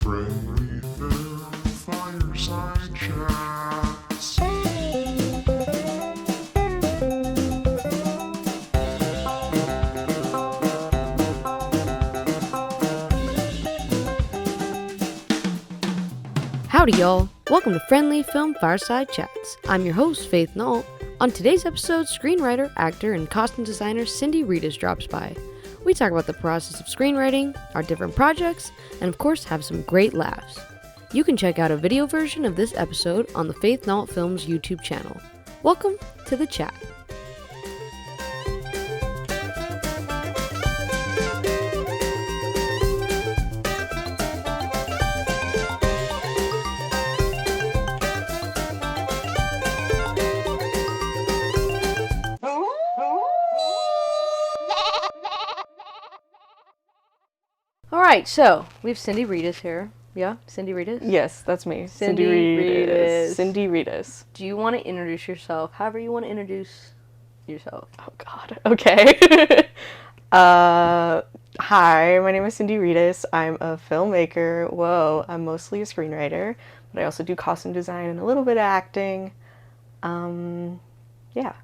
Friendly Film Fireside Chats. Howdy y'all, welcome to Friendly Film Fireside Chats. I'm your host, Faith Nault. On today's episode, screenwriter, actor, and costume designer Cindi Redus drops by. We talk about the process of screenwriting, our different projects, and of course have some great laughs. You can check out a video version of this episode on the Faith Nault Films YouTube channel. Welcome to the chat. Alright, so we have Cindi Redus here. Yeah, Cindi Redus? Yes, that's me. Cindi Redus. Cindi Redus. Do you want to introduce yourself? However you want to introduce yourself. Oh God. Okay. Hi, my name is Cindi Redus. I'm a filmmaker. Whoa, I'm mostly a screenwriter, but I also do costume design and a little bit of acting. Yeah.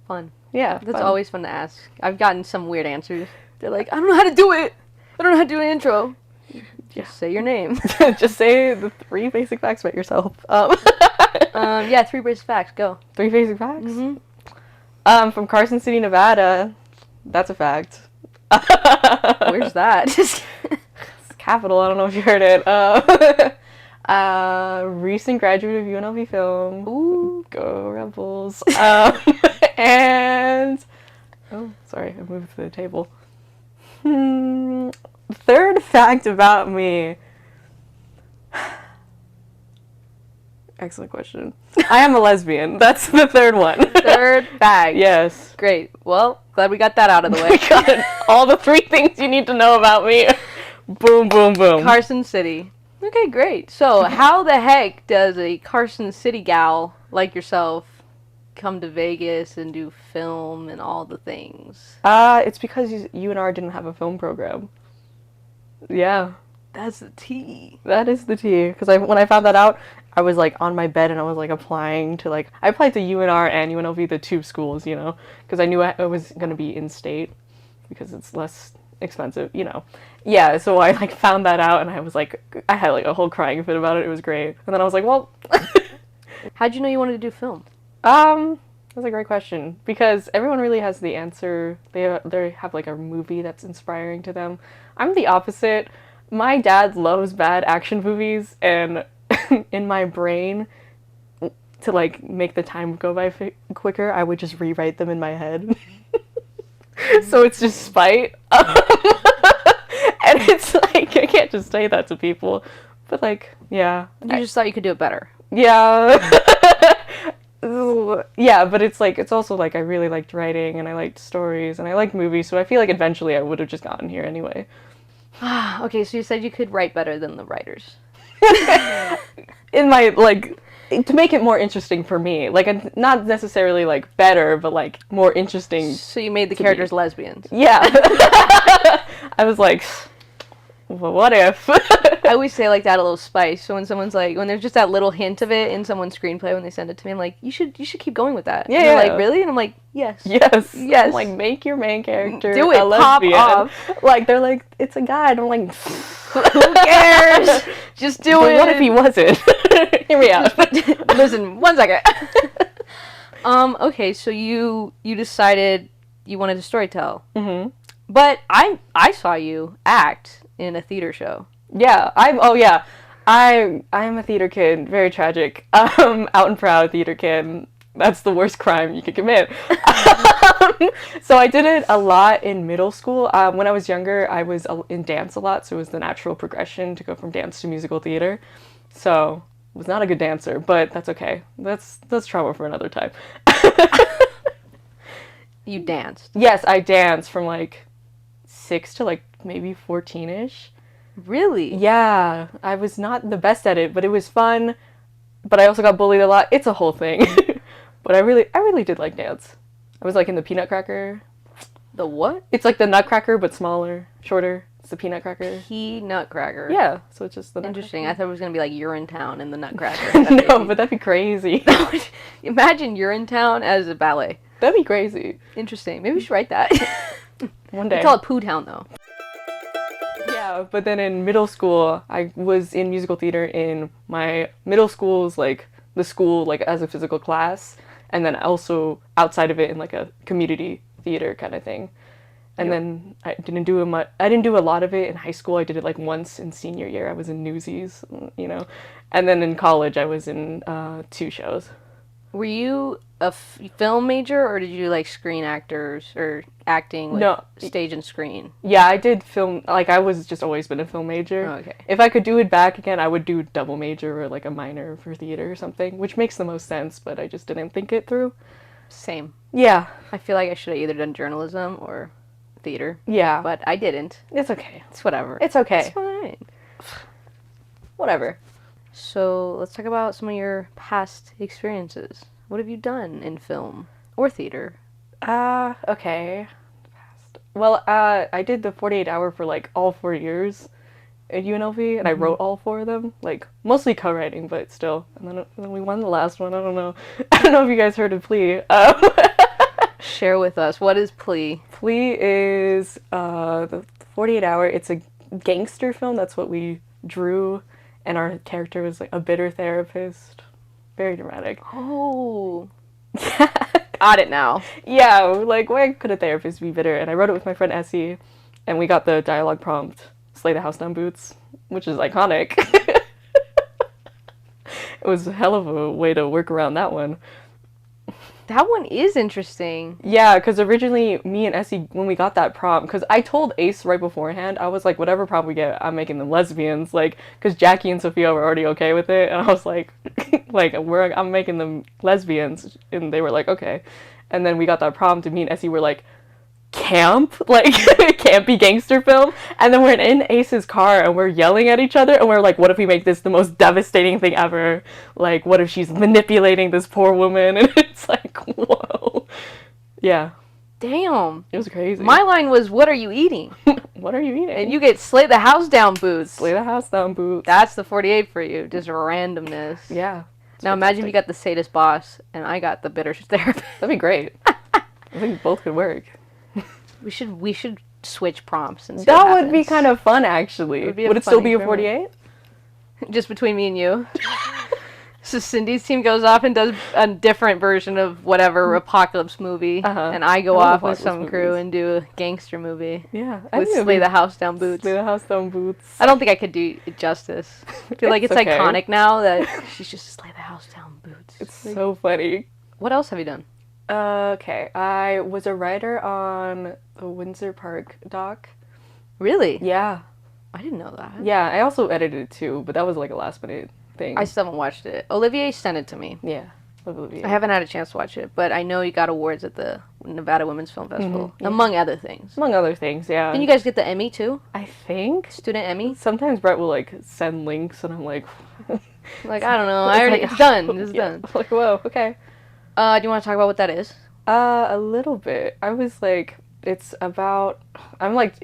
Fun. Yeah. That's fun. always fun to ask. I've gotten some weird answers. They're like, I don't know how to do it. I don't know how to do an intro. Just say your name. Just say the 3 basic facts about yourself. Yeah, 3 basic facts. Go. 3 basic facts? Mm-hmm. From Carson City, Nevada. That's a fact. Where's that? It's Capital. I don't know if you heard it. Recent graduate of UNLV Film. Ooh. Go Rebels. And oh, sorry, I moved to the table. Third fact about me. Excellent question. I am a lesbian. That's the third one. Third fact. Yes. Great. Well, glad we got that out of the way. We got all the 3 things you need to know about me. Boom, boom, boom. Carson City. Okay, great. So, how the heck does a Carson City gal like yourself come to Vegas and do film and all the things? It's because UNR didn't have a film program. Yeah. That's the tea. That is the tea. Because when I found that out, I was like on my bed and I was like applying to I applied to UNR and UNLV, the 2 schools, you know, because I knew I was going to be in state because it's less expensive, you know. Yeah, so I found that out and I was like, I had a whole crying fit about it. It was great. And then I was like, well. How'd you know you wanted to do film? That's a great question because everyone really has the answer. They have a movie that's inspiring to them. I'm the opposite. My dad loves bad action movies, and in my brain, to make the time go by quicker, I would just rewrite them in my head. So it's just spite. And it's I can't just say that to people, but yeah. You just thought you could do it better. Yeah. Yeah, but it's also I really liked writing and I liked stories and I liked movies, so I feel like eventually I would have just gotten here anyway. Okay, so you said you could write better than the writers. In my to make it more interesting for me, not necessarily better, but more interesting. So you made the characters lesbians. Yeah. I was like, well, what if? I always say to add a little spice. So when someone's when there's just that little hint of it in someone's screenplay when they send it to me, I'm like, you should keep going with that. Yeah. And they're like, really? And I'm like, yes. Yes. Yes. I'm make your main character do it. a lesbian. Pop off. They're like, it's a guy. And I'm like, who cares? Just do but it. What if he wasn't? Hear me out. Listen, 1 second. Okay, so you decided you wanted to storytell. Mm-hmm. But I saw you act in a theater show. Yeah, I'm a theater kid, very tragic. Out and proud theater kid. That's the worst crime you could commit. So I did it a lot in middle school. When I was younger, I was in dance a lot, so it was the natural progression to go from dance to musical theater. So I was not a good dancer, but that's okay. That's trauma for another time. You danced? Yes, I danced from 6 to maybe 14-ish. Really? Yeah, I was not the best at it, but it was fun. But I also got bullied a lot. It's a whole thing. But I really did like dance. I was in the peanut cracker. The what? It's like the nutcracker, but smaller, shorter. It's the peanut cracker. Peanut cracker. Yeah, so it's just the Interesting. I thought it was going to be like Urinetown and the Nutcracker. No, but that'd be crazy. Imagine Urinetown as a ballet. That'd be crazy. Interesting. Maybe we should write that. One day. We call it Pooh Town, though. Yeah, but then in middle school, I was in musical theater in my middle school's, like, the school, like, as a physical class, and then also outside of it in, like, a community theater kind of thing. And then I didn't do a lot of it in high school. I did it, like, once in senior year. I was in Newsies, you know. And then in college, I was in 2 shows. Were you a film major, or did you do, like, screen actors or acting with No. stage and screen? Yeah, I did film, like, I was just always been a film major. Oh, okay. If I could do it back again, I would do double major or, like, a minor for theater or something, which makes the most sense, but I just didn't think it through. Same. Yeah. I feel like I should have either done journalism or theater, Yeah. but I didn't. It's okay. It's whatever. It's okay. It's fine. Whatever. So let's talk about some of your past experiences. What have you done in film or theater? Okay. Well, I did the 48 hour for, like, all 4 years at UNLV, and I wrote all 4 of them, like, mostly co-writing, but still. And then we won the last one. I don't know. I don't know if you guys heard of Plea. Share with us. What is Plea? Plea is the 48 hour. It's a gangster film. That's what we drew, and our character was, like, a bitter therapist. Very dramatic. Oh. Got it now. Yeah, like, why could a therapist be bitter? And I wrote it with my friend Essie, and we got the dialogue prompt, Slay the House Down Boots, which is iconic. It was a hell of a way to work around that one. That one is interesting. Yeah, because originally, me and Essie, when we got that prompt, because I told Ace right beforehand, I was like, whatever prompt we get, I'm making them lesbians, like, because Jackie and Sophia were already okay with it, and I was like, I'm making them lesbians, and they were like, okay. And then we got that prompt, and me and Essie were like, camp? Like, campy gangster film? And then we're in Ace's car, and we're yelling at each other, and we're like, what if we make this the most devastating thing ever? Like, what if she's manipulating this poor woman? And it's like, whoa. Yeah. Damn. It was crazy. My line was, what are you eating? What are you eating? And you get Slay the House Down Boots. Slay the House Down Boots. That's the 48 for you. Just randomness. Yeah. Now imagine if you got the sadist boss, and I got the bitter therapist. That'd be great. I think both could work. We should switch prompts and see That what would be happens. kind of fun, actually. Would be a Would it still funny be a experiment. 48? Just between me and you. So Cindy's team goes off and does a different version of whatever apocalypse movie, and I go I love off with some apocalypse crew movies. and do a gangster movie Yeah. with Slay the House Down Boots. Slay the House Down Boots. I don't think I could do it justice. I feel like it's okay. iconic now that she's just Slay the House Down Boots. It's so funny. What else have you done? Okay. I was a writer on the Windsor Park doc. Really? Yeah. I didn't know that. Yeah, I also edited it too, but that was like a last minute thing. I still haven't watched it. Olivier sent it to me. Yeah. Love Olivia. I haven't had a chance to watch it, but I know you got awards at the Nevada Women's Film Festival, yeah. among other things. Among other things, yeah. Didn't you guys get the Emmy too? I think. Student Emmy? Sometimes Brett will like send links and I'm like Like, I don't know. It's It's done. It's yeah. done. Like, whoa, okay. Do you want to talk about what that is? A little bit. I was like, it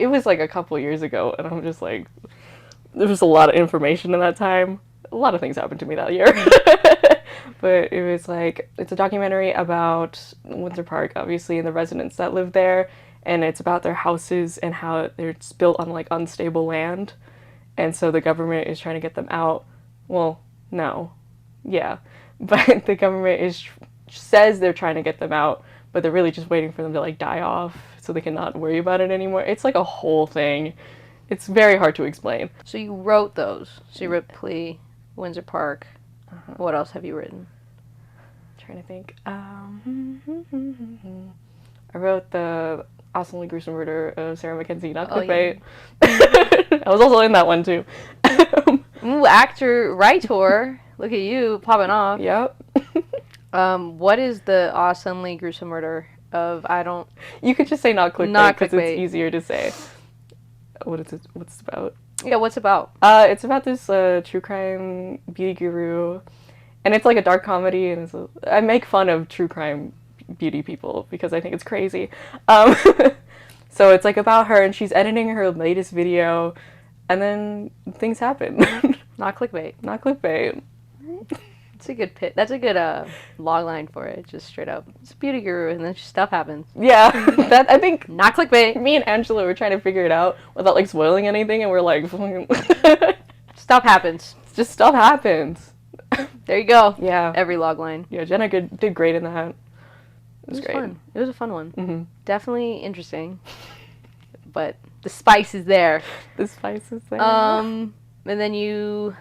was like a couple years ago, and I'm just like, there was a lot of information in that time. A lot of things happened to me that year. But it was like, it's a documentary about Windsor Park, obviously, and the residents that live there, and it's about their houses and how they're built on, like, unstable land, and so the government is trying to get them out. Well, no. Yeah. But the government says they're trying to get them out, but they're really just waiting for them to, like, die off so they cannot worry about it anymore. It's like a whole thing. It's very hard to explain. So you wrote those. So you wrote Plea, Windsor Park. What else have you written? I'm trying to think. I wrote the awesomely gruesome murder of Sarah Mackenzie, not clickbait. Yeah. I was also in that one too. Ooh, actor, writer. Look at you popping off. Yep. What is the awesomely gruesome murder of You could just say not clickbait because it's easier to say. What's it about? Yeah, what's it about? It's about this true crime beauty guru, and it's like a dark comedy, and I make fun of true crime beauty people because I think it's crazy. So it's like about her, and she's editing her latest video, and then things happen. Not clickbait. Not clickbait. It's a good pit. That's a good log line for it. Just straight up. It's a beauty guru, and then stuff happens. Yeah, that I think Not clickbait. me and Angela were trying to figure it out without like spoiling anything, and we're like, Stuff happens. just stuff happens. There you go. Yeah, Every log line. yeah. Jenna did great in that. It was great. Fun. It was a fun one. Mm-hmm. Definitely interesting. But the spice is there. The spice is there. And then you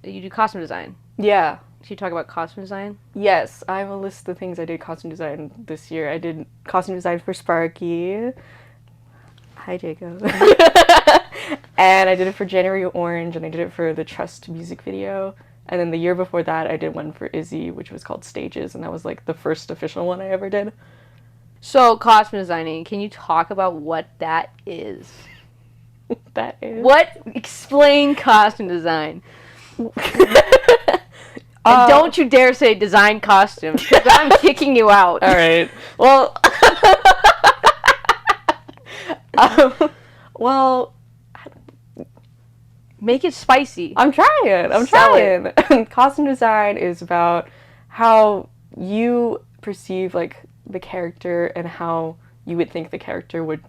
do costume design. Yeah. Should you talk about costume design? Yes, I have a list of things I did costume design this year. I did costume design for Sparky. Hi, Jacob. And I did it for January Orange, and I did it for the Trust music video. And then the year before that, I did one for Izzy, which was called Stages, and that was like the first official one I ever did. So, costume designing, can you talk about what that is? That is. Explain costume design. And don't you dare say design costumes, because I'm kicking you out. All right. Well, well, Make it spicy. I'm trying. Sell it. Costume design is about how you perceive like the character and how you would think the character would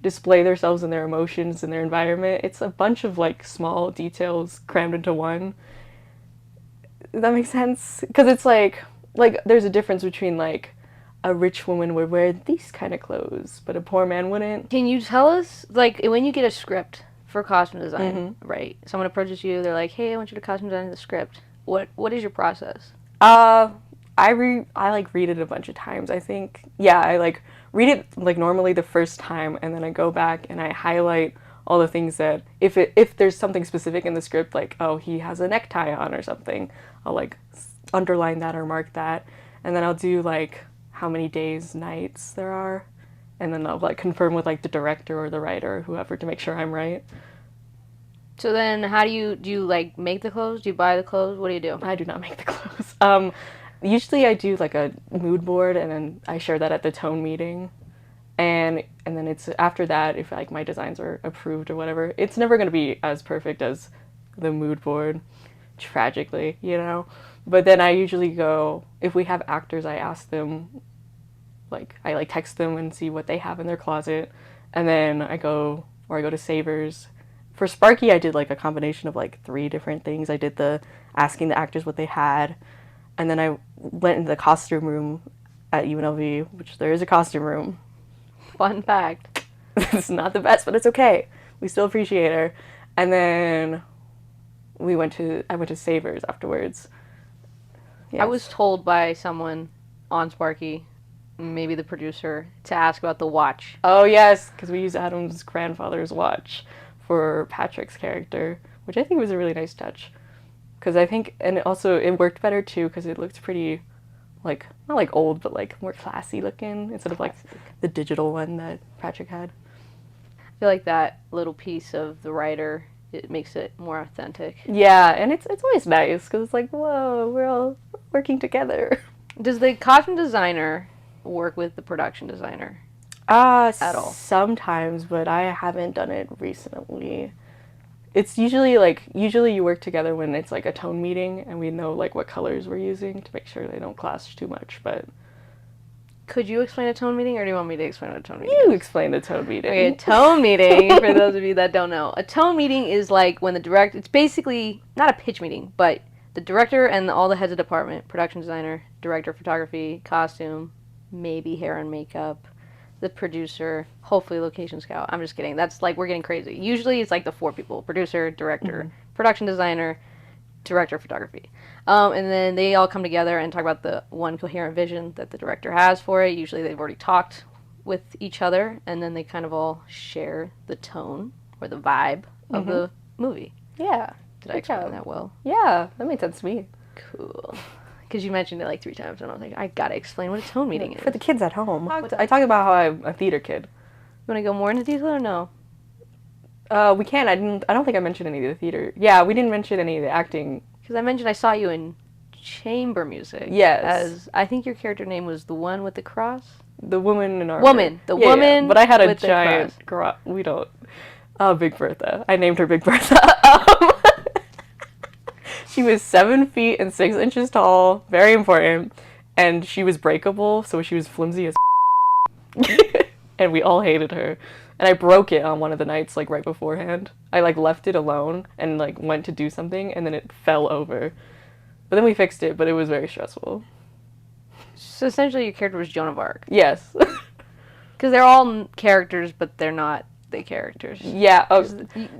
display themselves and their emotions in their environment. It's a bunch of like small details crammed into one. Does that make sense? Because it's like there's a difference between like a rich woman would wear these kind of clothes, but a poor man wouldn't. Can you tell us, like, when you get a script for costume design, right? Someone approaches you, they're like, "Hey, I want you to costume design the script." What is your process? I like read it a bunch of times. I think I like read it like normally the first time, and then I go back and I highlight all the things that if there's something specific in the script, like, oh, he has a necktie on or something, I'll like underline that or mark that, and then I'll do like how many days, nights there are, and then I'll like confirm with like the director or the writer or whoever to make sure I'm right. So then how do you like make the clothes? Do you buy the clothes? What do you do? I do not make the clothes. Usually I do like a mood board, and then I share that at the tone meeting. And then it's after that, if like my designs are approved or whatever, it's never going to be as perfect as the mood board, tragically, you know. But then I usually go, if we have actors, I ask them, like I like text them and see what they have in their closet, and then I go to Savers. For Sparky, I did like a combination of like 3 different things. I did the asking the actors what they had, and then I went into the costume room at UNLV, which there is a costume room. Fun fact. It's not the best, but it's okay. We still appreciate her. And then I went to Savers afterwards. Yes. I was told by someone on Sparky, maybe the producer, to ask about the watch. Oh yes, because we used Adam's grandfather's watch for Patrick's character, which I think was a really nice touch. Because I think, and also it worked better too, because it looked pretty, like, not like old, but like more classy looking, instead of like the digital one that Patrick had. I feel like that little piece of the writer, it makes it more authentic. Yeah, and it's always nice, because it's like, whoa, we're all working together. Does the costume designer work with the production designer? At all? Sometimes, but I haven't done it recently. It's usually you work together when it's like a tone meeting, and we know like what colors we're using to make sure they don't clash too much. But could you explain a tone meeting, or do you want me to explain what a tone meeting you is? explain the tone meeting. Okay, a tone meeting, for those of you that don't know. A tone meeting is like when it's basically not a pitch meeting, but the director and all the heads of department, production designer, director of photography, costume, maybe hair and makeup, the producer, hopefully location scout. I'm just kidding. That's like, we're getting crazy. Usually it's like the 4 people: producer, director, production designer, director of photography. And then they all come together and talk about the one coherent vision that the director has for it. Usually they've already talked with each other, and then they kind of all share the tone or the vibe of the movie. Yeah. Did I explain that well? Yeah, that made sense to me. Cool. Because you mentioned it like 3 times, and I was like, I gotta explain what a tone meeting is. For the kids at home. I talked about how I'm a theater kid. You want to go more into detail or no? We can. I don't think I mentioned any of the theater. Yeah, we didn't mention any of the acting. Because I mentioned I saw you in chamber music. Yes. As I think your character name was the one with the cross? The woman in our Woman. The woman But I had a with the giant we don't Big Bertha. I named her Big Bertha. She was 7 feet and 6 inches tall, very important, and she was breakable, so she was flimsy as and we all hated her. And I broke it on one of the nights, like, right beforehand. I, like, left it alone and, like, went to do something, and then it fell over. But then we fixed it, but it was very stressful. So essentially your character was Joan of Arc. Yes. Because they're all characters, but they're not the characters. Yeah.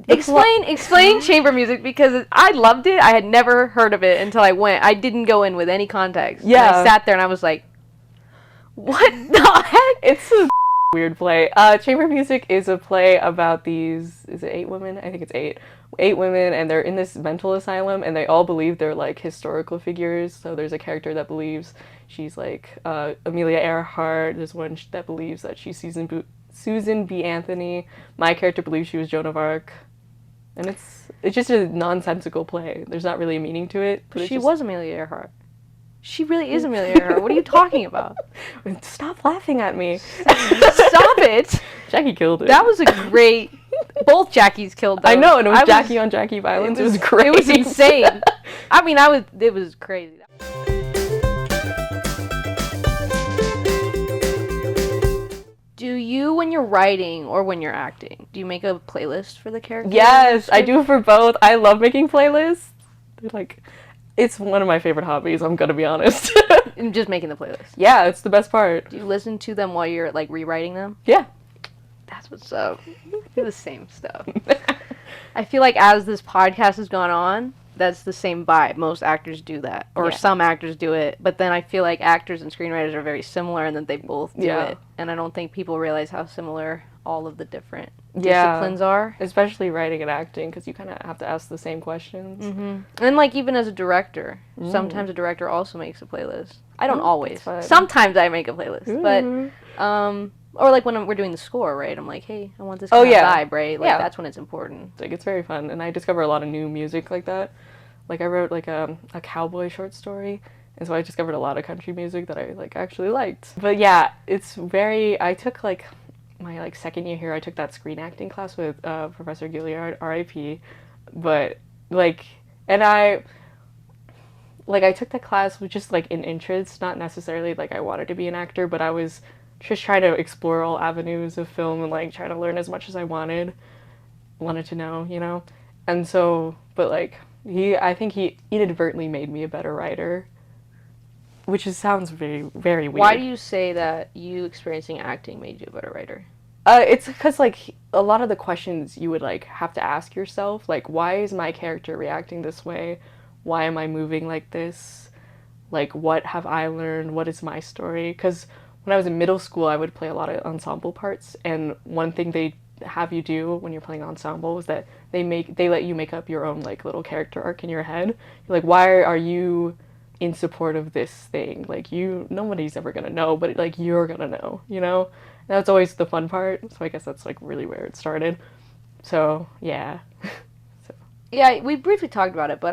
Explain chamber music, because I loved it. I had never heard of it until I went. I didn't go in with any context. Yeah. And I sat there and I was like, what the heck? It's a weird play. Chamber Music is a play about these, is it 8 women? I think it's 8. 8 women, and they're in this mental asylum, and they all believe they're, like, historical figures. So there's a character that believes she's, like, Amelia Earhart. There's one that believes that she's Susan B. Anthony. My character believes she was Joan of Arc. And it's just a nonsensical play. There's not really a meaning to it. But She was Amelia Earhart. She really is Amelia Earhart. What are you talking about? Stop laughing at me. Stop it. Jackie killed it. That was a great... Both Jackies killed them. I know, and it was Jackie on Jackie violence. It was great. It was insane. I mean, it was crazy. Do you, when you're writing or when you're acting, do you make a playlist for the characters? Yes, I do for both. I love making playlists. Like, it's one of my favorite hobbies, I'm gonna be honest. And just making the playlist. Yeah, it's the best part. Do you listen to them while you're, like, rewriting them? Yeah. That's what's up. I do the same stuff. I feel like as this podcast has gone on, that's the same vibe. Most actors do that. Or some actors do it. But then I feel like actors and screenwriters are very similar, and that they both do it. And I don't think people realize how similar all of the different disciplines are. Especially writing and acting, because you kind of have to ask the same questions. Mm-hmm. And, like, even as a director, sometimes a director also makes a playlist. I don't always. Sometimes I make a playlist. But, or, like, when we're doing the score, right? I'm like, hey, I want this kind of vibe, right? Like, that's when it's important. Like, it's very fun. And I discover a lot of new music like that. Like, I wrote, like, a cowboy short story. And so I discovered a lot of country music that I, like, actually liked. But, yeah, it's very... I took, like... my, like, second year here, I took that screen acting class with Professor Gilliard, R.I.P. But, like, and I took that class with just, like, an interest, not necessarily, like, I wanted to be an actor, but I was just trying to explore all avenues of film and, like, trying to learn as much as I wanted to know, you know? And so, but, like, I think he inadvertently made me a better writer, which sounds very, very weird. Why do you say that you experiencing acting made you a better writer? It's because, like, a lot of the questions you would, like, have to ask yourself, like, why is my character reacting this way? Why am I moving like this? Like, what have I learned? What is my story? Because when I was in middle school, I would play a lot of ensemble parts, and one thing they have you do when you're playing ensemble is that they let you make up your own, like, little character arc in your head. You're like, why are you in support of this thing? Like, nobody's ever gonna know, but, like, you're gonna know, you know? And that's always the fun part, so I guess that's, like, really where it started. So, yeah. Yeah, we briefly talked about it, but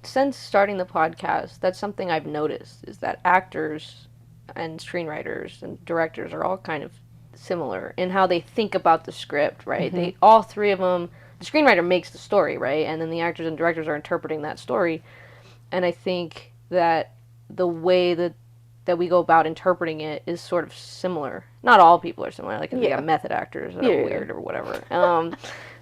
since starting the podcast, that's something I've noticed, is that actors and screenwriters and directors are all kind of similar in how they think about the script, right? Mm-hmm. All three of them, the screenwriter makes the story, right? And then the actors and directors are interpreting that story. And I think that the way that we go about interpreting it is sort of similar. Not all people are similar. Like, we got method actors that are weird or whatever.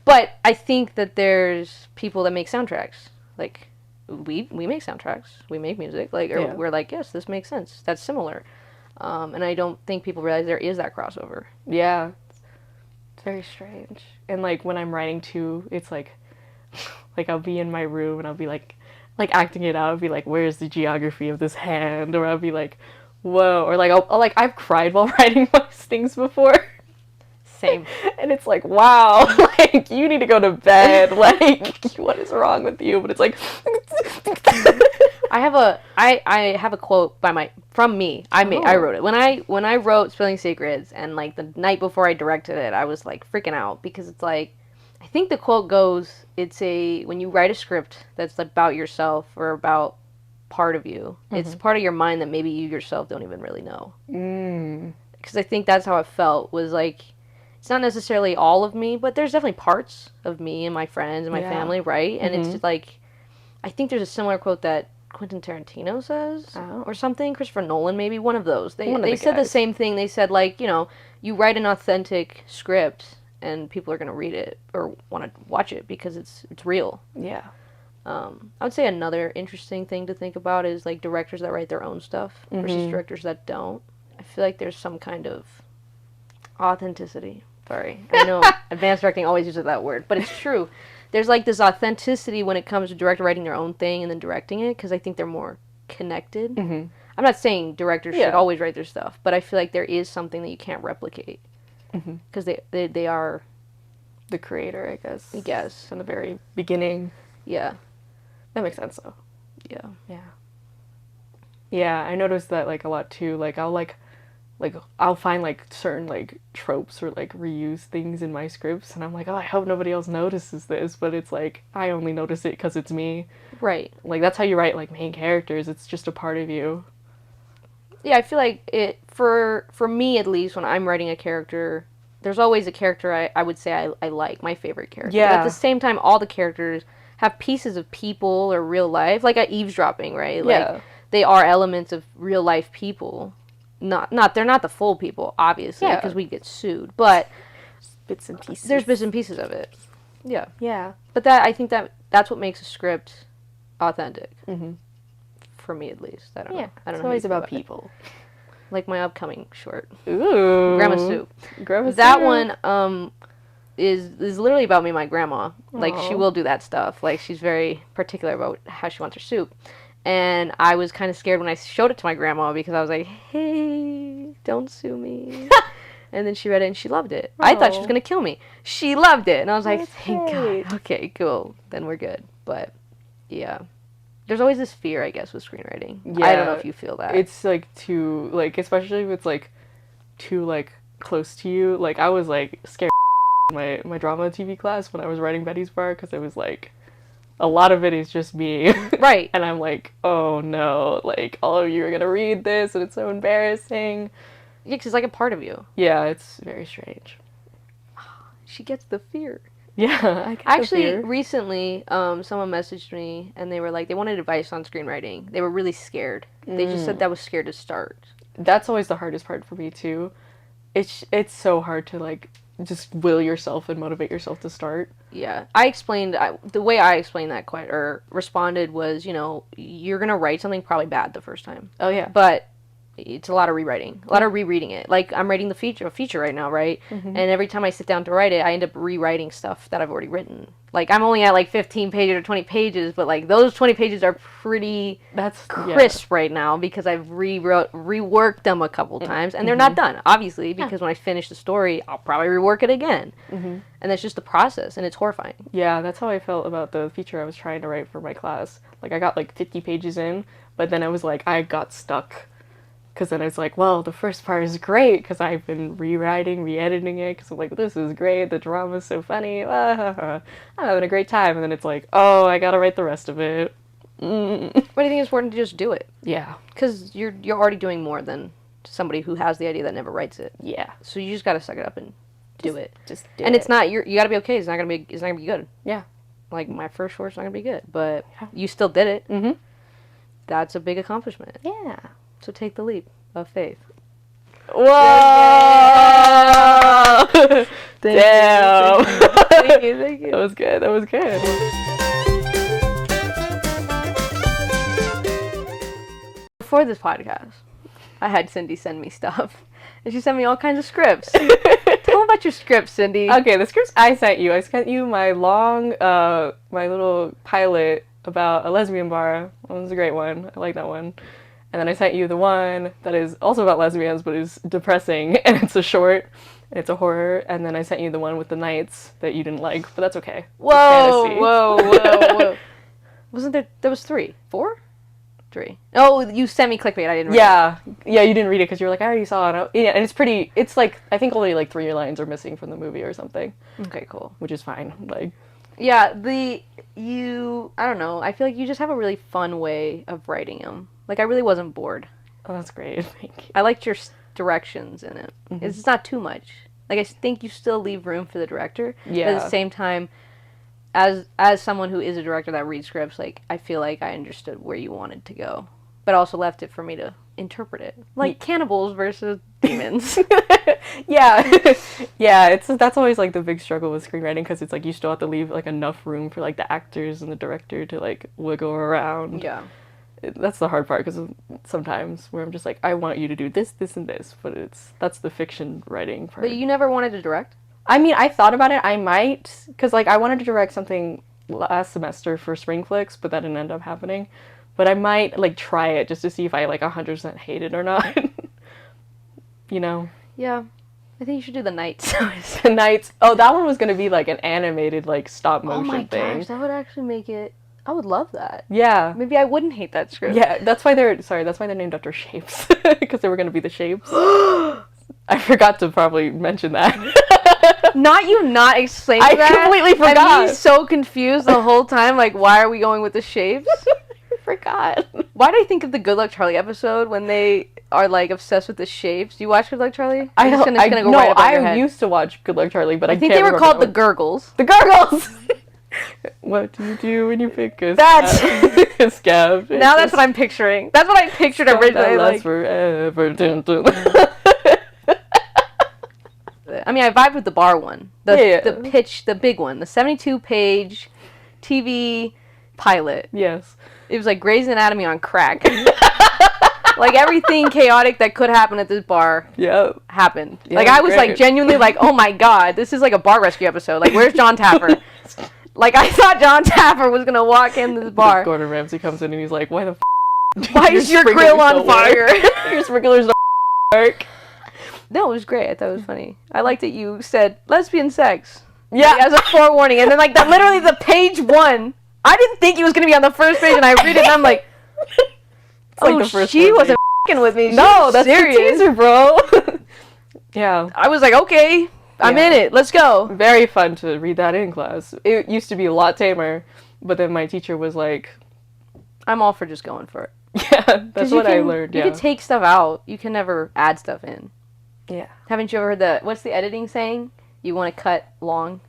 But I think that there's people that make soundtracks. Like, we make soundtracks. We make music. Like, we're like, yes, this makes sense. That's similar. And I don't think people realize there is that crossover. Yeah. It's very strange. And, like, when I'm writing, too, it's like I'll be in my room and I'll be, like acting it out. I'll be like, where's the geography of this hand? Or I'll be like, whoa. Or, like, I've cried while writing most things before. Same. And it's like, wow, like, you need to go to bed. Like, what is wrong with you? But it's like... I have a quote from me. I wrote it. When I wrote Spilling Secrets, and, like, the night before I directed it, I was, like, freaking out, because it's like, I think the quote goes, when you write a script that's about yourself or about part of you. It's part of your mind that maybe you yourself don't even really know. Because I think that's how it felt, was like, it's not necessarily all of me, but there's definitely parts of me and my friends and my family, right? And it's just like, I think there's a similar quote that Quentin Tarantino says, or something, Christopher Nolan, maybe, one of those. They said the same thing. They said, like, you know, you write an authentic script and people are going to read it or want to watch it because it's real. Yeah. I would say another interesting thing to think about is, like, directors that write their own stuff versus directors that don't. I feel like there's some kind of authenticity. Sorry. I know advanced directing always uses that word, but it's true. There's, like, this authenticity when it comes to director writing their own thing and then directing it, because I think they're more connected. I'm not saying directors should always write their stuff, but I feel like there is something that you can't replicate. Because they are the creator, I guess. I guess. From the very beginning. Yeah. That makes sense, though. Yeah. Yeah, I noticed that, like, a lot, too. Like, I'll find, like, certain, like, tropes or, like, reuse things in my scripts, and I'm like, oh, I hope nobody else notices this, but it's like, I only notice it because it's me. Right. Like, that's how you write, like, main characters. It's just a part of you. Yeah, I feel like it, for me at least, when I'm writing a character, there's always a character I would say I like, my favorite character. Yeah. But at the same time, all the characters have pieces of people or real life, like eavesdropping, right? Like, they are elements of real life people. They're not the full people, obviously, because we get sued, but bits and pieces. There's bits and pieces of it. Yeah. Yeah. But I think that's what makes a script authentic. For me, at least. I don't know. I don't it's know always about people. Like my upcoming short. Ooh. Grandma Soup. That one is literally about me and my grandma. Like, she will do that stuff. Like, she's very particular about how she wants her soup. And I was kind of scared when I showed it to my grandma because I was like, hey, don't sue me. And then she read it and she loved it. I thought she was going to kill me. She loved it. And I was like, thank God. Okay, cool. Then we're good. But, yeah. There's always this fear, I guess, with screenwriting. Yeah, I don't know if you feel that. It's, like, too, like, especially if it's, like, too, like, close to you. Like, I was, like, scared in my drama TV class when I was writing Betty's Bar because it was, like, a lot of it is just me. Right. And I'm like, oh, no. Like, all of you are going to read this, and it's so embarrassing. Yeah, because it's, like, a part of you. Yeah, it's very strange. She gets the fear. Yeah, I get Actually, the fear. Recently, someone messaged me, and they were like, they wanted advice on screenwriting. They were really scared. They just said that was scared to start. That's always the hardest part for me, too. It's so hard to, like, just will yourself and motivate yourself to start. Yeah. The way I explained that responded was, you know, you're going to write something probably bad the first time. Oh, yeah. But it's a lot of rewriting, a lot of rereading it. Like, I'm writing a feature right now, right? And every time I sit down to write it, I end up rewriting stuff that I've already written. Like, I'm only at, like, 15 pages or 20 pages, but, like, those 20 pages are pretty crisp right now because I've reworked them a couple times, and they're not done, obviously, because when I finish the story, I'll probably rework it again. And that's just the process, and it's horrifying. Yeah, that's how I felt about the feature I was trying to write for my class. Like, I got, like, 50 pages in, but then I was like, I got stuck. Because then it's like, well, the first part is great because I've been rewriting, re-editing it because I'm like, this is great, the drama's so funny, I'm having a great time. And then it's like, oh, I gotta write the rest of it. But I think it's important to just do it. Yeah. Because you're already doing more than somebody who has the idea that never writes it. Yeah. So you just gotta suck it up and do it. Just do and it. it's not, you gotta be okay, it's not gonna be good. Yeah. Like, my first short's not gonna be good, but you still did it. That's a big accomplishment. Yeah. So take the leap of faith. Whoa! Damn! Thank you. That was good. Before this podcast, I had Cindi send me stuff. And she sent me all kinds of scripts. Tell me about your scripts, Cindi. Okay, the scripts I sent you my long, my little pilot about a lesbian bar. That was a great one. I like that one. And then I sent you the one that is also about lesbians, but is depressing, and it's a short, and it's a horror. And then I sent you the one with the knights that you didn't like, but that's okay. Whoa. Wasn't there was 3? 4? 3. Oh, you sent me clickbait, I didn't read it. Yeah, you didn't read it because you were like, I already saw it. Yeah, and it's like, I think only like 3 lines are missing from the movie or something. Okay, cool. Which is fine. Like, Yeah, I don't know, I feel like you just have a really fun way of writing them. Like, I really wasn't bored. Oh, that's great. Thank you. I liked your directions in it. Mm-hmm. It's not too much. Like, I think you still leave room for the director. Yeah. But at the same time, as someone who is a director that reads scripts, like, I feel like I understood where you wanted to go, but also left it for me to interpret it. Like cannibals versus demons. Yeah. Yeah, that's always like the big struggle with screenwriting, because it's like you still have to leave like enough room for like the actors and the director to like wiggle around. Yeah. That's the hard part, because sometimes where I'm just like, I want you to do this, this, and this, but that's the fiction writing part. But you never wanted to direct? I mean, I thought about it. I might, because like I wanted to direct something last semester for Spring Flicks, but that didn't end up happening. But I might like try it just to see if I like 100% hate it or not. You know? Yeah. I think you should do the Nights. The Nights. Oh, that one was gonna be like an animated like stop motion oh my thing. gosh, that would actually make it. I would love that. Yeah. Maybe I wouldn't hate that script. Yeah, that's why they're named after shapes, because they were gonna be the shapes. I forgot to probably mention that. Not you not explaining I that. completely forgot. And me so confused the whole time, like, why are we going with the shapes? I forgot. Why did I think of the Good Luck Charlie episode when they are, like, obsessed with the shapes? Do you watch Good Luck Charlie? I Used used to watch Good Luck Charlie, but I think can't they were called the remember Gurgles. the Gurgles. What do you do when you pick a That's- a scab? Now that's what I'm picturing. That's what I pictured originally. That lasts Like, forever. Dun, dun. I mean, I vibed with the bar one. Yeah. The pitch, the big one. The 72-page TV pilot. Yes. It was like Grey's Anatomy on crack. Like, everything chaotic that could happen at this bar Yep. happened. Yeah, like, I was, great. like, genuinely like, oh my god, this is like a bar rescue episode. Like, where's John Tapper? Like, I thought John Tapper was gonna walk in this bar. Gordon Ramsay comes in and he's like, "Why the Why is your grill on fire?" Your sprinklers don't work. No, it was great. I thought it was funny. I liked that you said lesbian sex. Yeah. As a forewarning. And then, like, that literally the page one. I didn't think he was going to be on the first page, and I read it, and I'm like, like oh, the first she one wasn't f***ing with me. She No, was that's serious. the teaser, bro. Yeah. I was like, okay, I'm Yeah. in it. Let's go. Very fun to read that in class. It used to be a lot tamer, but then my teacher was like, I'm all for just going for it. yeah, that's 'Cause what I learned, You yeah. can take stuff out. You can never add stuff in. Yeah. Haven't you ever heard what's the editing saying? You want to cut long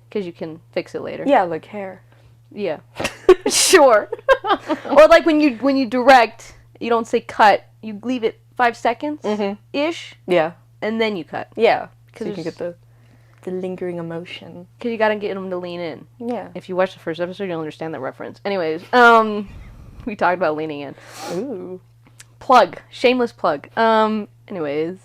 because you can fix it later. Yeah, like hair. Yeah. Sure. Or like when you direct, you don't say cut. You leave it 5 seconds ish, Yeah. and then you cut. Yeah. So Because you can get the lingering emotion. you gotta get them to lean in. Yeah. If you watch the first episode, you'll understand that reference. Anyways, we talked about leaning in. Ooh. Plug, shameless plug. Anyways,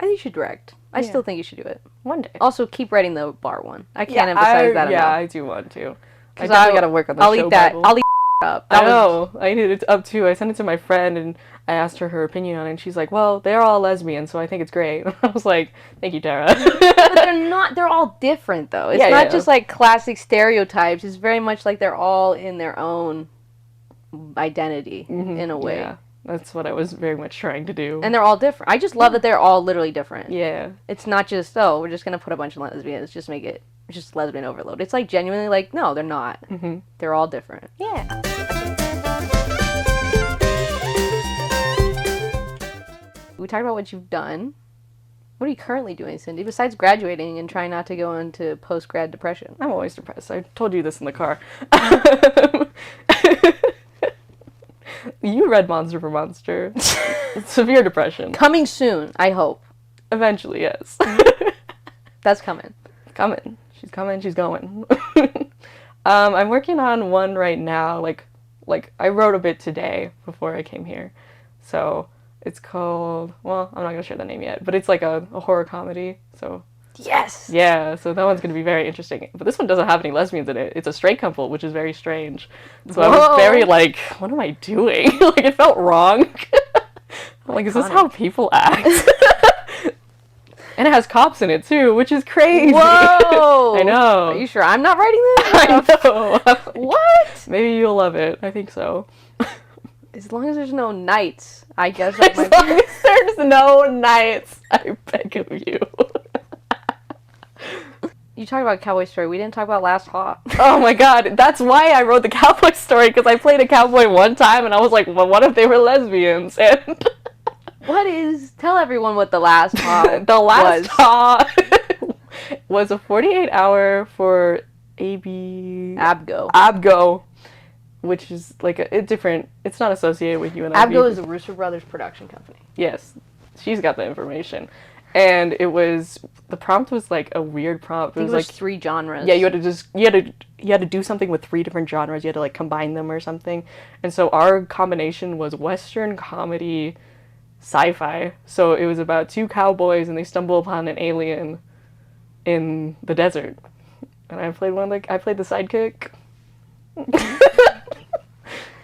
I think you should direct. I Yeah. still think you should do it. One day. Also, keep writing the bar one. I can't emphasize that Yeah, enough. I do want to. I Because definitely gotta work on the I'll show eat that. Bible. I'll eat up. I know. I need it up too. I sent it to my friend and I asked her opinion on it, and she's like, "Well, they're all lesbians, so I think it's great." I was like, "Thank you, Tara." But they're not. They're all different, though. It's Yeah, not yeah. just like classic stereotypes. It's very much like they're all in their own identity in a way, Yeah, that's what I was very much trying to do. and they're all different. I just love that they're all literally different. yeah. It's not just we're just gonna put a bunch of lesbians, just make it just lesbian overload. It's like genuinely like no, they're not. Mhm. They're all different. Yeah. We talked about what you've done. What are you currently doing, Cindy, besides graduating and trying not to go into post-grad depression? I'm always depressed. I told you this in the car. You read Monster for Monster. Severe depression. Coming soon, I hope. Eventually, yes. That's coming. Coming. She's coming. She's going. I'm working on one right now. Like I wrote a bit today before I came here. So it's called. Well, I'm not gonna share the name yet, but it's like a horror comedy. So Yes. yeah. So that one's gonna be very interesting. But this one doesn't have any lesbians in it. It's a straight couple, which is very strange. So I was Whoa. very like, what am I doing? Like it felt wrong. I'm like, is this how people act? And it has cops in it too, which is crazy. Whoa! I know. Are you sure I'm not writing this? I know. What? Maybe you'll love it. I think so. As long as there's no knights, I guess that As might long be. as there's no nights, I beg of you. You talked about Cowboy Story. We didn't talk about Last Hop. Oh my god, that's why I wrote the cowboy story, because I played a cowboy one time and I was like, well, what if they were lesbians? And Tell everyone what The Last Hop the last was. hop was a 48-hour for Abgo, which is like a different, it's not associated with UNLV. Abgo is a Rooster Brothers production company. Yes, she's got the information. And the prompt was like a weird prompt. I think it was like like 3 genres. Yeah, you had to do something with 3 different genres. You had to like combine them or something. And so our combination was Western comedy, sci-fi. So it was about 2 cowboys and they stumble upon an alien in the desert. And I played the sidekick.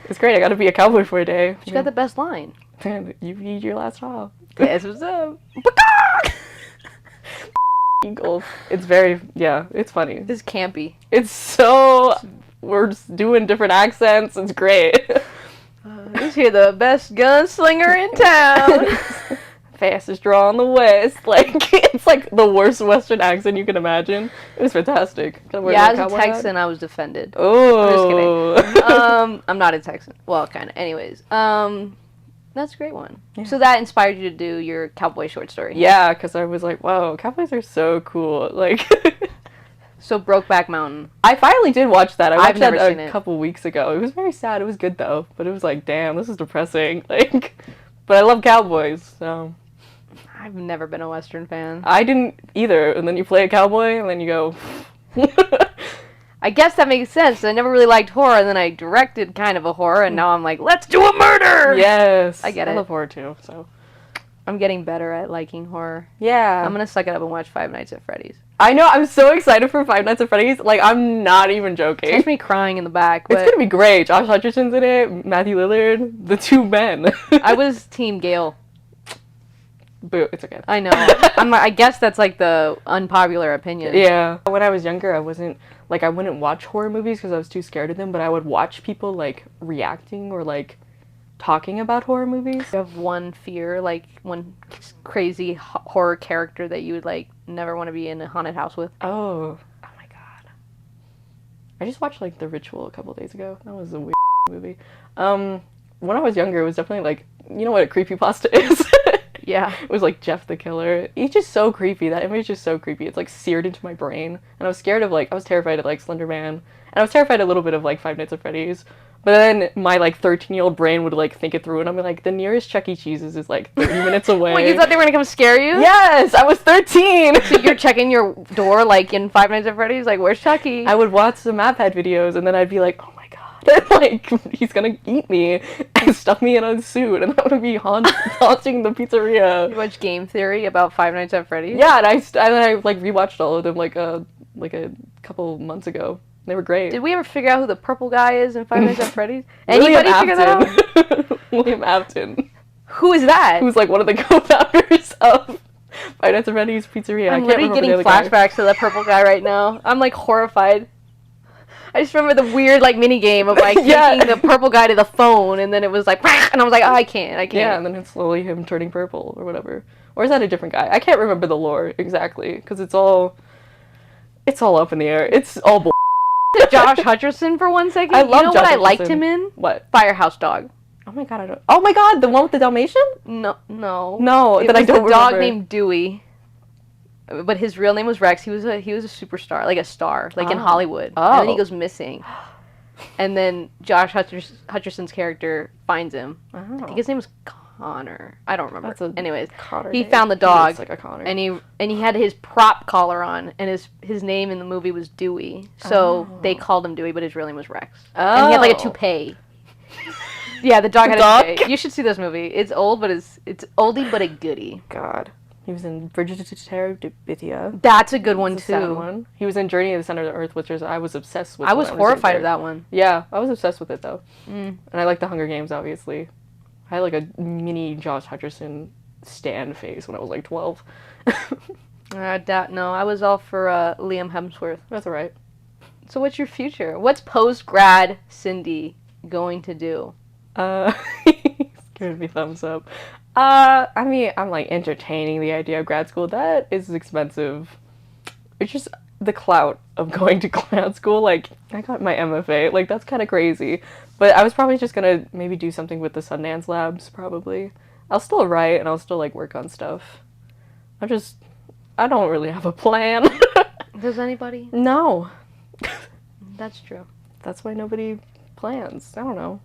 It's great. I got to be a cowboy for a day. She got the best line. Man, you eat your last hop. Guess what's up? Eagle. It's it's funny. This is campy. We're just doing different accents. It's great. Is here the best gunslinger in town? Fastest draw in the West. Like, it's like the worst Western accent you can imagine. It was fantastic. Yeah, as a Texan, I was defended. Oh. I'm just kidding. I'm not a Texan. Well, kind of. Anyways, that's a great one. Yeah. So that inspired you to do your cowboy short story. Yeah, because I was like, whoa, cowboys are so cool. Like, so Brokeback Mountain. I finally did watch that. I watched that a couple weeks ago. It was very sad. It was good though, but it was like, damn, this is depressing. Like, but I love cowboys, so. I've never been a Western fan. I didn't either. And then you play a cowboy, and then you go. I guess that makes sense. I never really liked horror, and then I directed kind of a horror, and now I'm like, let's do a murder! Yes. I get it. I love horror too, so. I'm getting better at liking horror. Yeah. I'm gonna suck it up and watch Five Nights at Freddy's. I know, I'm so excited for Five Nights at Freddy's. Like, I'm not even joking. It's me crying in the back, but... It's gonna be great. Josh Hutcherson's in it, Matthew Lillard, the 2 men. I was Team Gale. Boo, it's okay. I know. I guess that's like the unpopular opinion. Yeah. When I was younger, I wouldn't watch horror movies because I was too scared of them, but I would watch people, like, reacting or, like, talking about horror movies. You have one fear, like, one crazy horror character that you would, like, never want to be in a haunted house with? Oh my god. I just watched, like, The Ritual a couple days ago. That was a weird movie. When I was younger, it was definitely, like, you know what a creepypasta is? Yeah. It was like Jeff the Killer. He's just so creepy. That image is just so creepy. It's like seared into my brain. And I was terrified of like Slender Man. And I was terrified a little bit of like Five Nights at Freddy's. But then my like 13-year-old brain would like think it through and I'm like, the nearest Chuck E. Cheese's is like 30 minutes away. Wait, you thought they were gonna come scare you? Yes! I was 13! So you're checking your door like in Five Nights at Freddy's? Like, where's Chucky? I would watch the Maphead videos and then I'd be like, oh my god. Like, he's gonna eat me and stuff me in a suit and I'm gonna be haunting the pizzeria. You watch Game Theory about Five Nights at Freddy's? Yeah, and I like rewatched all of them like a couple months ago. They were great. Did we ever figure out who the purple guy is in Five Nights at Freddy's? William Anybody figure that out? William Afton. Who is that? Who's like one of the co-founders of Five Nights at Freddy's Pizzeria. I'm literally getting flashbacks to that purple guy right now. I'm like horrified. I just remember the weird like mini game of like taking the purple guy to the phone and then it was like and I was like, oh, I can't. Yeah, and then it's slowly him turning purple or whatever. Or is that a different guy? I can't remember the lore exactly because it's all up in the air. It's all bull. Josh Hutcherson for one second. I love You know Josh what I Hutcherson. liked him in? What? Firehouse Dog. Oh my god, I don't. Oh my god, the one with the Dalmatian? No. No, that I don't remember. A dog named Dewey. But his real name was Rex. He was a superstar, like a star, like in Hollywood. Oh. And then he goes missing. And then Josh Hutcherson's character finds him. Oh. I think his name was Connor. I don't remember. Anyways, Connor he name. found the dog, like a Connor. and he had his prop collar on, and his name in the movie was Dewey. So they called him Dewey, but his real name was Rex. Oh. And he had like a toupee. Yeah, the dog had Dog? a toupee. You should see this movie. It's old, but it's oldie but a goodie. God. He was in Bridget to Terabithia. That's a good one too. Sad one. He was in Journey to the Center of the Earth, which I was obsessed with. I was horrified of that one. Yeah, I was obsessed with it though. And I like the Hunger Games, obviously. I had like a mini Josh Hutcherson stan phase when I was like 12. No, I was all for Liam Hemsworth. That's alright. So what's your future? What's post-grad Cindy going to do? He's giving me thumbs up. I'm like entertaining the idea of grad school. That is expensive. It's just, the clout of going to grad school. Like, I got my MFA. Like, that's kind of crazy. But I was probably just gonna maybe do something with the Sundance Labs, probably. I'll still write, and I'll still, like, work on stuff. I don't really have a plan. Does anybody? No. That's true. That's why nobody plans. I don't know.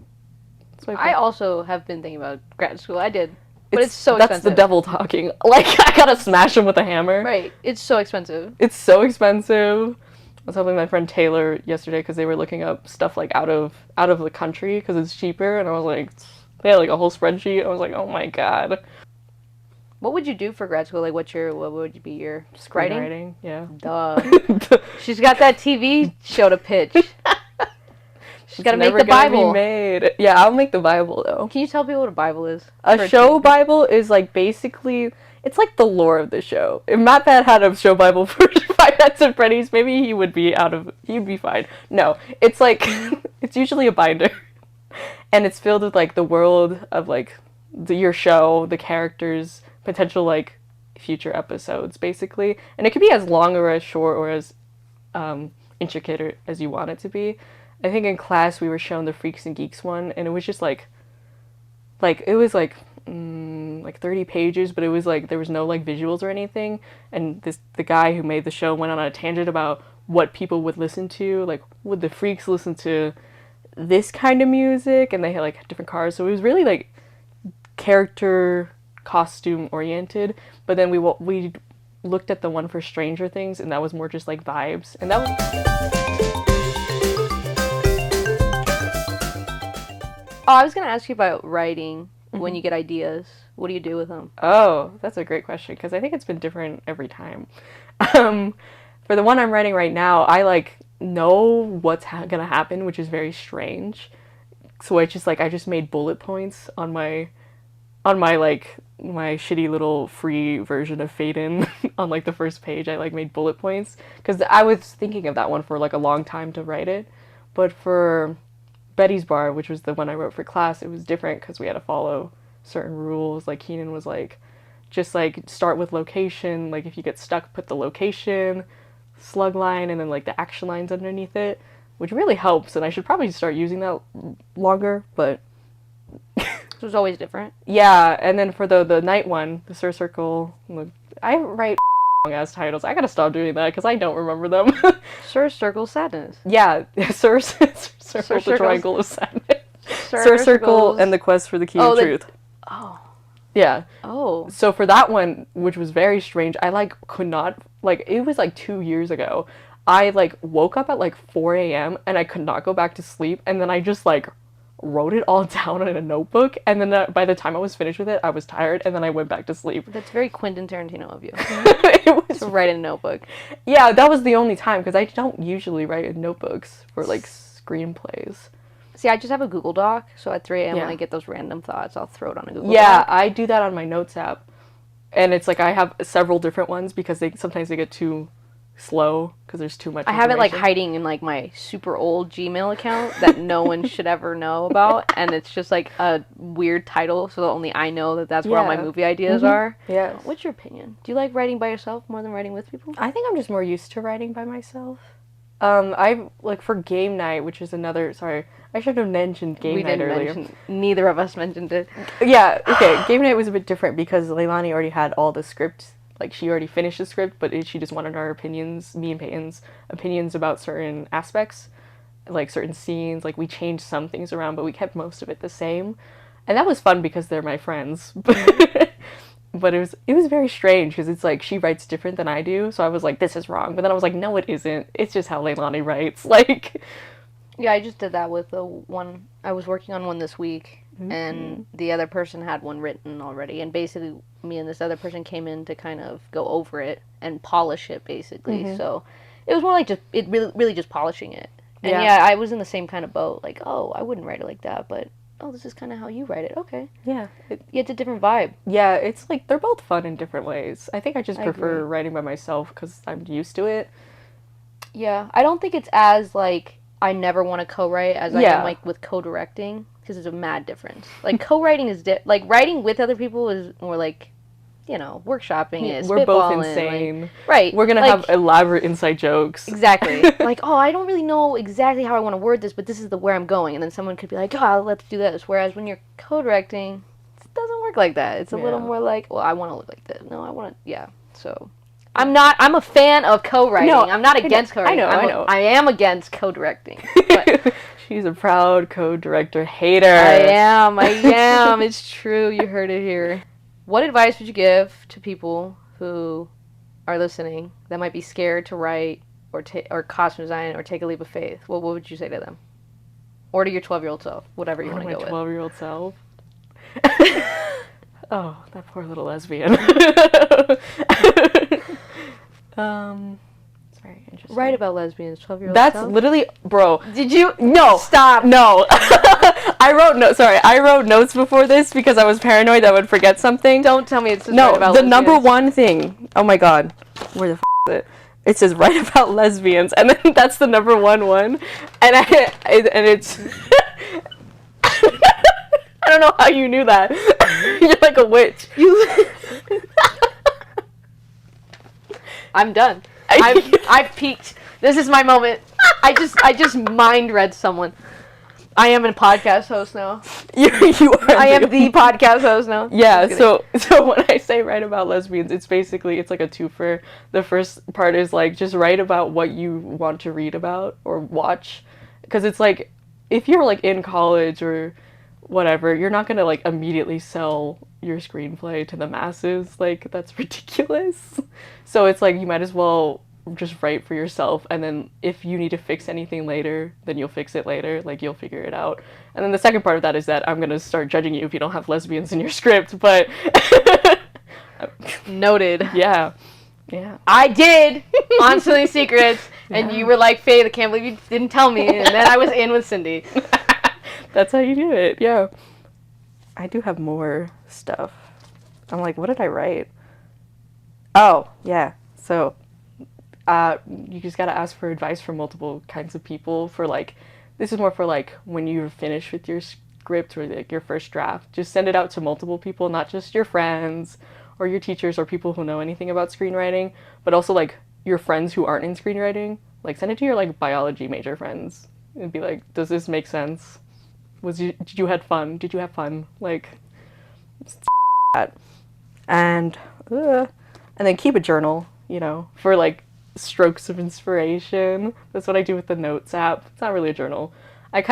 That's why I also have been thinking about grad school. I did. But it's so expensive. That's the devil talking. Like, I gotta smash him with a hammer. Right. It's so expensive. It's so expensive. I was helping my friend Taylor yesterday because they were looking up stuff, like, out of the country because it's cheaper. And I was like, they had, like, a whole spreadsheet. I was like, oh, my God. What would you do for grad school? Like, what would be your writing? Screenwriting, yeah. Duh. She's got that TV show to pitch. She's got to make the Bible. Be made. Yeah, I'll make the Bible, though. Can you tell people what a Bible is? A show Bible is, like, basically, it's like the lore of the show. If Matt Pat had a show Bible for Five Nights at Freddy's, maybe he'd be fine. No, it's like, it's usually a binder. And it's filled with, like, the world of, like, your show, the characters, potential, like, future episodes, basically. And it could be as long or as short or as intricate as you want it to be. I think in class we were shown the Freaks and Geeks one, and it was just like 30 pages, but it was like there was no like visuals or anything. And the guy who made the show went on a tangent about what people would listen to, like would the freaks listen to this kind of music, and they had like different cars, so it was really like character costume oriented. But then we looked at the one for Stranger Things, and that was more just like vibes, and that was. Oh, I was going to ask you about writing when you get ideas. What do you do with them? Oh, that's a great question, because I think it's been different every time. For the one I'm writing right now, I, like, know what's gonna happen, which is very strange. So I just made bullet points on my like, my shitty little free version of Faden on, like, the first page. I, like, made bullet points, because I was thinking of that one for, like, a long time to write it. But for Betty's Bar, which was the one I wrote for class, it was different because we had to follow certain rules. Like, Keenan was like, just like start with location, like if you get stuck, put the location, slug line, and then like the action lines underneath it, which really helps, and I should probably start using that longer, but So it's always different? Yeah, and then for the night one, the Sir Circle, I write long-ass titles. I gotta stop doing that because I don't remember them. Sir Circle Sadness. Yeah, Sir Circle, the Triangle of Sadness. Sir Circle and the Quest for the Key of Truth. Oh. Yeah. Oh. So for that one, which was very strange, I like could not, like, it was like 2 years ago. I like woke up at like 4 a.m. and I could not go back to sleep, and then I just like wrote it all down in a notebook, and then by the time I was finished with it, I was tired, and then I went back to sleep. That's very Quentin Tarantino of you. It was to write in a notebook. Yeah, that was the only time, because I don't usually write in notebooks for like screenplays. See, I just have a Google Doc, so at 3 a.m. when I get those random thoughts, I'll throw it on a Google Doc. Yeah, I do that on my Notes app, and it's like I have several different ones because sometimes they get too slow because there's too much I have it like hiding in like my super old Gmail account that no one should ever know about, and it's just like a weird title, so only I know that that's where all my movie ideas are. Yeah. What's your opinion? Do you like writing by yourself more than writing with people? I think I'm just more used to writing by myself. I like for game night, which is another. Sorry, I should have mentioned game night earlier. Neither of us mentioned it. Yeah. Okay. Game night was a bit different because Leilani already had all the script. Like, she already finished the script, but she just wanted our opinions, me and Peyton's opinions about certain aspects, like certain scenes. Like, we changed some things around, but we kept most of it the same. And that was fun because they're my friends. But it was very strange because it's like she writes different than I do. So I was like, this is wrong. But then I was like, no, it isn't. It's just how Leilani writes. Like, yeah, I just did that with the one. I was working on one this week. Mm-hmm. And the other person had one written already, and basically me and this other person came in to kind of go over it and polish it, basically. Mm-hmm. So it was more like just really just polishing it. And yeah, I was in the same kind of boat, like, oh, I wouldn't write it like that, but oh, this is kind of how you write it. Okay. Yeah. It's a different vibe. Yeah, it's like they're both fun in different ways. I think I prefer writing by myself because I'm used to it. Yeah, I don't think it's as like I never want to co-write as I am like with co-directing. Because there's a mad difference. Like, co-writing is like, writing with other people is more like, workshopping it, We're both spitballing, insane. right. We're gonna have elaborate inside jokes. Exactly. Like, oh, I don't really know exactly how I want to word this, but this is where I'm going. And then someone could be like, oh, let's do this. Whereas when you're co-directing, it doesn't work like that. It's a little more like, well, I want to look like this. No, I want to, yeah. So, I'm a fan of co-writing. No, I'm not against co-writing. I know. I am against co-directing. But She's a proud co-director hater. I am. It's true. You heard it here. What advice would you give to people who are listening that might be scared to write or costume design or take a leap of faith? What would you say to them? Or to your 12-year-old self, whatever you want to go with. My 12-year-old self? Oh, that poor little lesbian. It's very interesting. Write about lesbians, 12-year-old That's self? literally, bro. Did you? No. Stop. No. I wrote notes before this because I was paranoid that I would forget something. Don't tell me it's just no, write about the lesbians. number one thing. Oh my god. Where the is it? It says write about lesbians, and then that's the number one, and it's. I don't know how you knew that. You're like a witch. I'm done. I've peaked. This is my moment. I just mind read someone. I am a podcast host now. You are. I am the podcast host now. Yeah. So when I say write about lesbians, it's basically it's like a twofer. The first part is like just write about what you want to read about or watch, because it's like if you're like in college or whatever, you're not gonna like immediately sell your screenplay to the masses. Like that's ridiculous. So it's like you might as well just write for yourself, and then if you need to fix anything later, then you'll fix it later. Like you'll figure it out. And then the second part of that is that I'm gonna start judging you if you don't have lesbians in your script. But noted. Yeah. I did on Silly Secrets, and you were like, Faye, I can't believe you didn't tell me. And then I was in with Cindy. That's how you do it. Yeah. I do have more stuff. I'm like, what did I write? Oh, yeah. So, you just gotta ask for advice from multiple kinds of people for like, this is more for like when you're finished with your script or like your first draft. Just send it out to multiple people, not just your friends or your teachers or people who know anything about screenwriting, but also like your friends who aren't in screenwriting. Like send it to your like biology major friends and be like, does this make sense? Did you have fun? Like, that. And then keep a journal, for like strokes of inspiration. That's what I do with the Notes app. It's not really a journal. I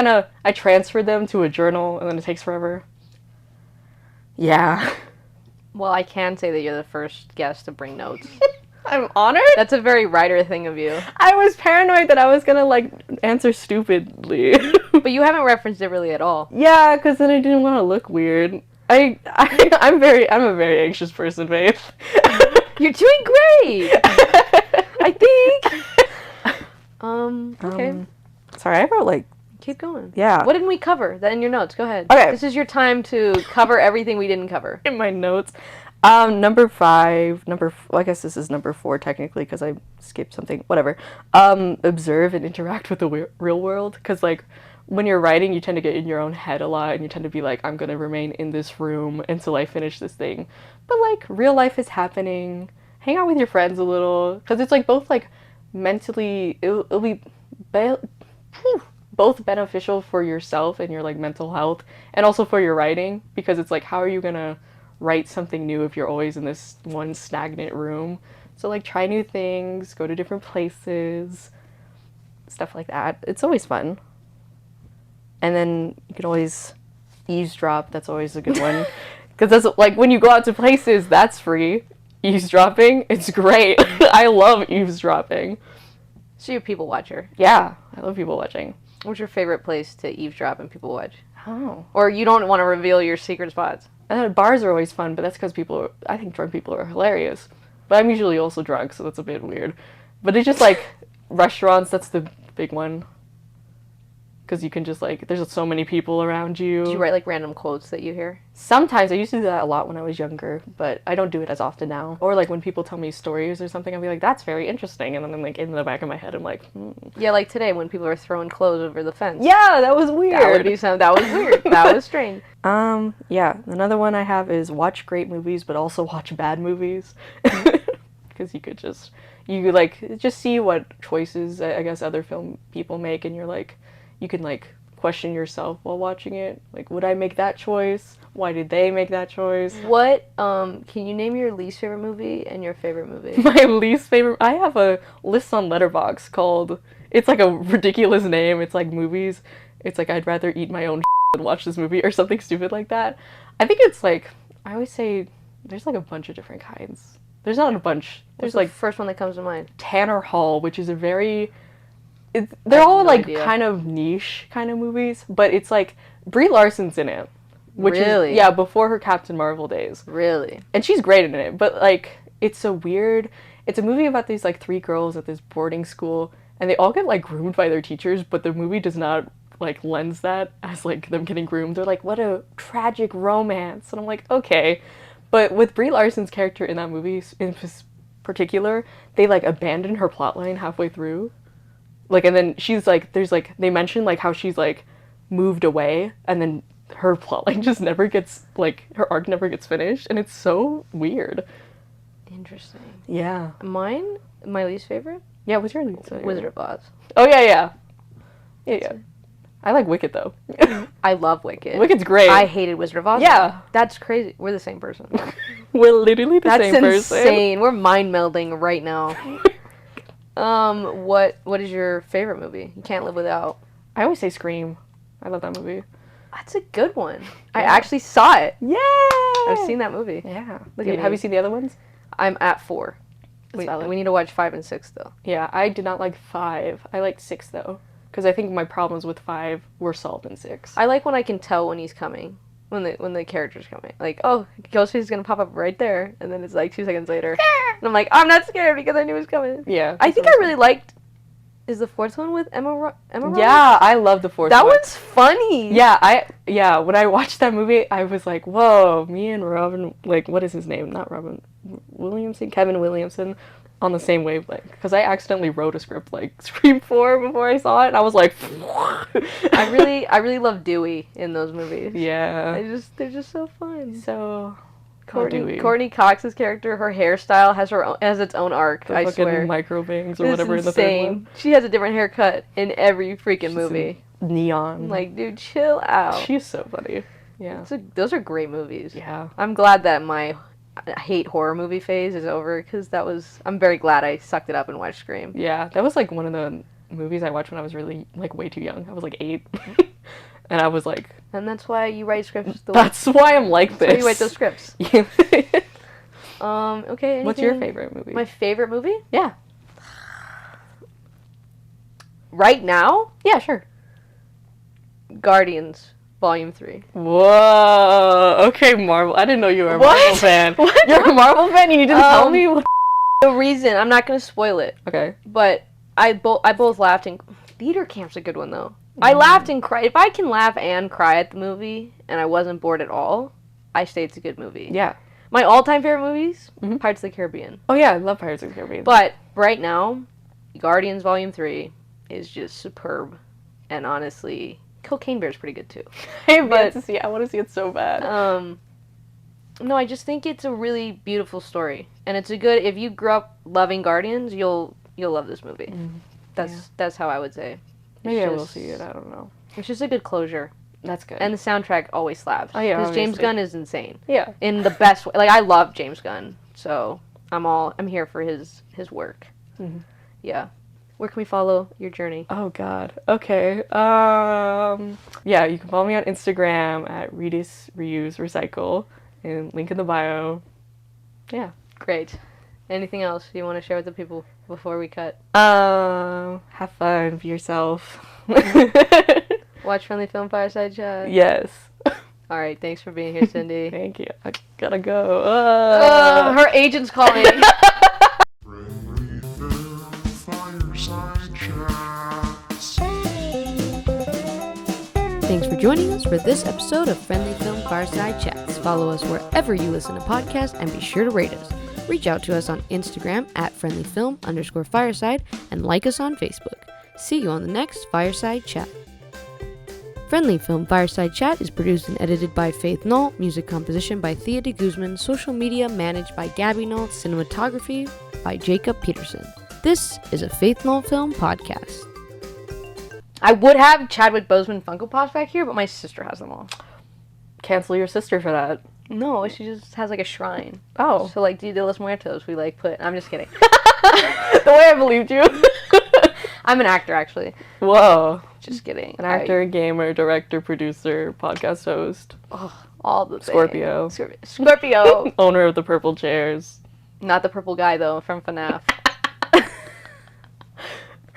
transfer them to a journal and then it takes forever. Yeah. Well, I can say that you're the first guest to bring notes. I'm honored. That's a very writer thing of you. I was paranoid that I was gonna like answer stupidly. But you haven't referenced it really at all. Yeah, because then I didn't want to look weird. I'm a very anxious person, babe. You're doing great. I think. Okay. Sorry, I wrote like. Keep going. Yeah. What didn't we cover? That in your notes. Go ahead. Okay. This is your time to cover everything we didn't cover. In my notes. Number 5, well, I guess this is number 4 technically because I skipped something, whatever. Observe and interact with the real world, because like when you're writing you tend to get in your own head a lot and you tend to be like, I'm gonna remain in this room until I finish this thing. But like real life is happening. Hang out with your friends a little, because it's like both like mentally, it'll be both beneficial for yourself and your like mental health and also for your writing, because it's like, how are you gonna write something new if you're always in this one stagnant room? So like try new things, go to different places, stuff like that. It's always fun. And then you can always eavesdrop. That's always a good one, because that's like when you go out to places, that's free. Eavesdropping, it's great. I love eavesdropping. So you're a people watcher. Yeah, I love people watching. What's your favorite place to eavesdrop and people watch? Oh. Or you don't want to reveal your secret spots? Bars are always fun, but that's because I think drunk people are hilarious. But I'm usually also drunk, so that's a bit weird. But it's just like restaurants, that's the big one. because you can just like, there's so many people around you. Do you write like random quotes that you hear? Sometimes. I used to do that a lot when I was younger, but I don't do it as often now. Or like when people tell me stories or something, I'll be like, that's very interesting. And then I'm like, in the back of my head, I'm like, Yeah, like today when people are throwing clothes over the fence. Yeah, that was weird. That was weird. That was strange. Yeah, another one I have is watch great movies, but also watch bad movies. Because you could just see what choices, I guess, other film people make, and you're like, you can like question yourself while watching it. Like, would I make that choice? Why did they make that choice? What, can you name your least favorite movie and your favorite movie? My least favorite, I have a list on Letterboxd called, it's like a ridiculous name, it's like movies, it's like I'd rather eat my own than watch this movie, or something stupid like that. I think it's like, I always say, there's like a bunch of different kinds. There's not a bunch. There's What's like the first one that comes to mind? Tanner Hall, which is a very, they're all no like idea. kind of niche kind of movies, but it's like Brie Larson's in it, which Really? is, yeah, before her Captain Marvel days, Really? and she's great in it. But like, it's a movie about these like 3 girls at this boarding school, and they all get like groomed by their teachers, but the movie does not like lends that as like them getting groomed. They're like, what a tragic romance, and I'm like, okay. But with Brie Larson's character in that movie in particular, they like abandon her plotline halfway through. Like, and then she's like, there's like, they mention like how she's like moved away, and then her plotline just never gets, like, her arc never gets finished, and it's so weird. Interesting. Yeah. Mine? My least favorite? Yeah, what's your least favorite? Wizard of Oz. Oh, yeah. I like Wicked, though. I love Wicked. Wicked's great. I hated Wizard of Oz. Yeah. That's crazy. We're the same person. We're literally the same person. That's insane. We're mind melding right now. What is your favorite movie? You can't live without. I always say Scream. I love that movie. That's a good one. I actually saw it. Yeah. I've seen that movie. Yeah. Look at me. Have you seen the other ones? I'm at 4. Wait, We need to watch 5 and 6 though. Yeah, I did not like 5. I liked 6 though, because I think my problems with 5 were solved in 6. I like when I can tell when he's coming. When the character's coming. Like, oh, Ghostface is gonna pop up right there, and then it's like 2 seconds later. And I'm like, I'm not scared because I knew he was coming. Yeah. I think I really liked. Is the 4th one with Emma Roberts? Yeah, I love the 4th one. That one's funny. Yeah, when I watched that movie, I was like, whoa, me and Robin, like, what is his name? Not Robin Williamson, Kevin Williamson, on the same wavelength. Because I accidentally wrote a script like Scream 4 before I saw it, and I was like, I really love Dewey in those movies. yeah. They're just so fun. So, Courtney Cox's character, her hairstyle has its own arc. the I fucking swear. micro bangs or It's whatever in the insane. third one. She has a different haircut in every freaking She's movie. Neon. I'm like, dude, chill out. She's so funny. Yeah. Those are great movies. Yeah. I'm glad that my hate horror movie phase is over because I'm very glad I sucked it up and watched Scream. Yeah, that was like one of the movies I watched when I was really like way too young. I was like 8. And I was like, And that's why you write scripts. that's why I'm like this. Why you write those scripts. Yeah. Okay. What's your anything- favorite movie? My favorite movie? Yeah. Right now? Yeah, sure. Guardians, Volume 3. Whoa. Okay, Marvel. I didn't know you were a What? Marvel fan. What? You're a Marvel fan? You didn't tell me? What? The reason, I'm not going to spoil it, Okay. but I both laughed and... Theater Camp's a good one, though. I laughed and cried. If I can laugh and cry at the movie, and I wasn't bored at all, I say it's a good movie. Yeah. My all-time favorite movies? Mhm. Pirates of the Caribbean. Oh, yeah, I love Pirates of the Caribbean. But right now, Guardians Volume 3 is just superb. And honestly, Cocaine Bear's pretty good, too. I have yet to see it. I want to see it so bad. No, I just think it's a really beautiful story. And it's a good... If you grew up loving Guardians, you'll love this movie. That's how I would say. Maybe I will see it. I don't know. It's just a good closure. That's good. And the soundtrack always slaps. Oh, yeah, Because James obviously. Gunn is insane. Yeah. In the best way. Like, I love James Gunn. So, I'm here for his work. Mhm. Yeah. Where can we follow your journey? Oh, God. Okay. Yeah, you can follow me on Instagram at Redus Reuse Recycle. And link in the bio. Yeah. Great. Anything else you want to share with the people before we cut? Have fun. Be yourself. Watch Friendly Film Fireside Chat. Yes. All right. Thanks for being here, Cindy. Thank you. I gotta go. Her agent's calling. Friendly Film Fireside Chats. Thanks for joining us for this episode of Friendly Film Fireside Chats. Follow us wherever you listen to podcasts and be sure to rate us. Reach out to us on Instagram at friendlyfilm_fireside and like us on Facebook. See you on the next Fireside Chat. Friendly Film Fireside Chat is produced and edited by Faith Nault, music composition by Thea Deguzman, social media managed by Gabby Nault, cinematography by Jacob Peterson. This is a Faith Nault Film podcast. I would have Chadwick Boseman Funko Pops back here, but my sister has them all. Cancel your sister for that. No, she just has like a shrine. Oh. So like Dia de los Muertos, we like put. I'm just kidding. The way I believed you. I'm an actor, actually. Whoa. Just kidding. An actor, gamer, director, producer, podcast host. All the Scorpio. things. Scorpio. Owner of the purple chairs. Not the purple guy though, from FNAF.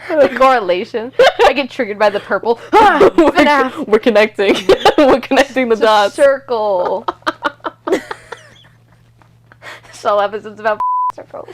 The correlation. I get triggered by the purple. FNAF. We're connecting. We're connecting the dots. Circle. So episodes about circles.